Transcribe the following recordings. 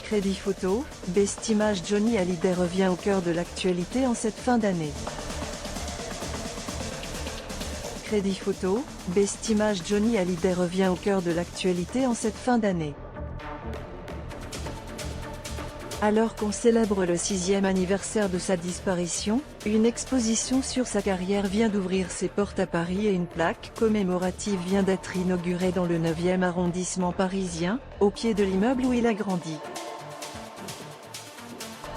Crédit photo, Best Image. Johnny Hallyday revient au cœur de l'actualité en cette fin d'année. Crédit photo, Best Image. Johnny Hallyday revient au cœur de l'actualité en cette fin d'année. Alors qu'on célèbre le 6e anniversaire de sa disparition, une exposition sur sa carrière vient d'ouvrir ses portes à Paris et une plaque commémorative vient d'être inaugurée dans le 9e arrondissement parisien, au pied de l'immeuble où il a grandi.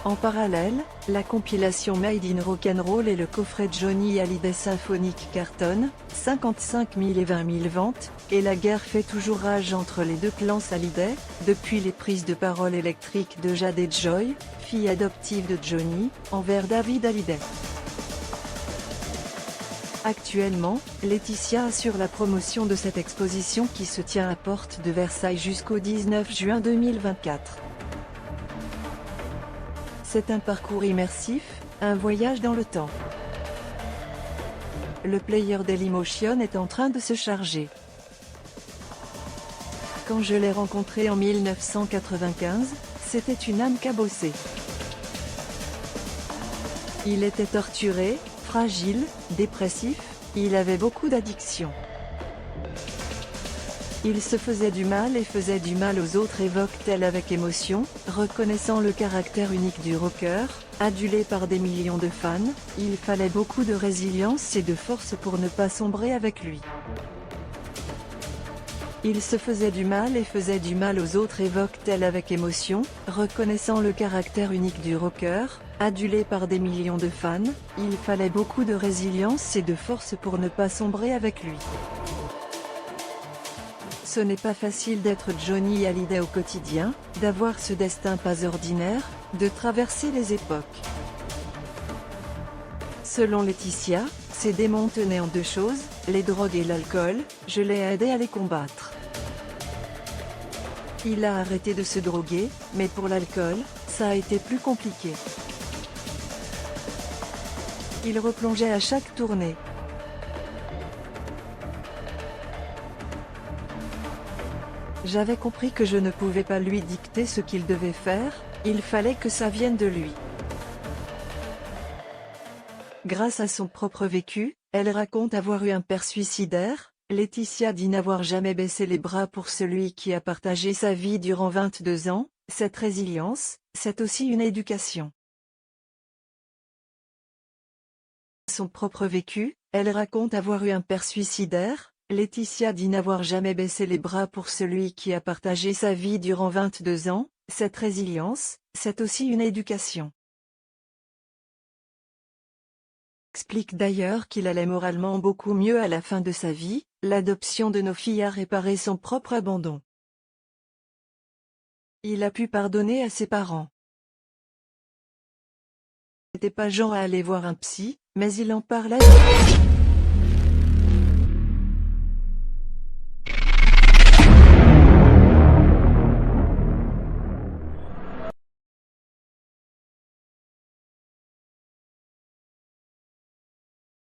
En parallèle, la compilation Made in Rock'n'Roll et le coffret Johnny Hallyday Symphonique cartonnent, 55 000 et 20 000 ventes, et la guerre fait toujours rage entre les deux clans Hallyday, depuis les prises de parole électriques de Jade et Joy, fille adoptive de Johnny, envers David Hallyday. Actuellement, Laetitia assure la promotion de cette exposition qui se tient à Porte de Versailles jusqu'au 19 juin 2024. C'est un parcours immersif, un voyage dans le temps. Le player Dailymotion est en train de se charger. Quand je l'ai rencontré en 1995, c'était une âme cabossée. Il était torturé, fragile, dépressif, il avait beaucoup d'addictions. Il se faisait du mal et faisait du mal aux autres, évoque-t-elle avec émotion, reconnaissant le caractère unique du rocker, adulé par des millions de fans, il fallait beaucoup de résilience et de force pour ne pas sombrer avec lui. Il se faisait du mal et faisait du mal aux autres, évoque-t-elle avec émotion, reconnaissant le caractère unique du rocker, adulé par des millions de fans, il fallait beaucoup de résilience et de force pour ne pas sombrer avec lui. Ce n'est pas facile d'être Johnny Hallyday au quotidien, d'avoir ce destin pas ordinaire, de traverser les époques. Selon Laetitia, ces démons tenaient en deux choses, les drogues et l'alcool, je l'ai aidé à les combattre. Il a arrêté de se droguer, mais pour l'alcool, ça a été plus compliqué. Il replongeait à chaque tournée. J'avais compris que je ne pouvais pas lui dicter ce qu'il devait faire, il fallait que ça vienne de lui. Grâce à son propre vécu, elle raconte avoir eu un père suicidaire. Laetitia dit n'avoir jamais baissé les bras pour celui qui a partagé sa vie durant 22 ans, cette résilience, c'est aussi une éducation. Son propre vécu, elle raconte avoir eu un père suicidaire. Laetitia dit n'avoir jamais baissé les bras pour celui qui a partagé sa vie durant 22 ans, cette résilience, c'est aussi une éducation. Explique d'ailleurs qu'il allait moralement beaucoup mieux à la fin de sa vie, l'adoption de nos filles a réparé son propre abandon. Il a pu pardonner à ses parents. Il n'était pas genre à aller voir un psy, mais il en parlait.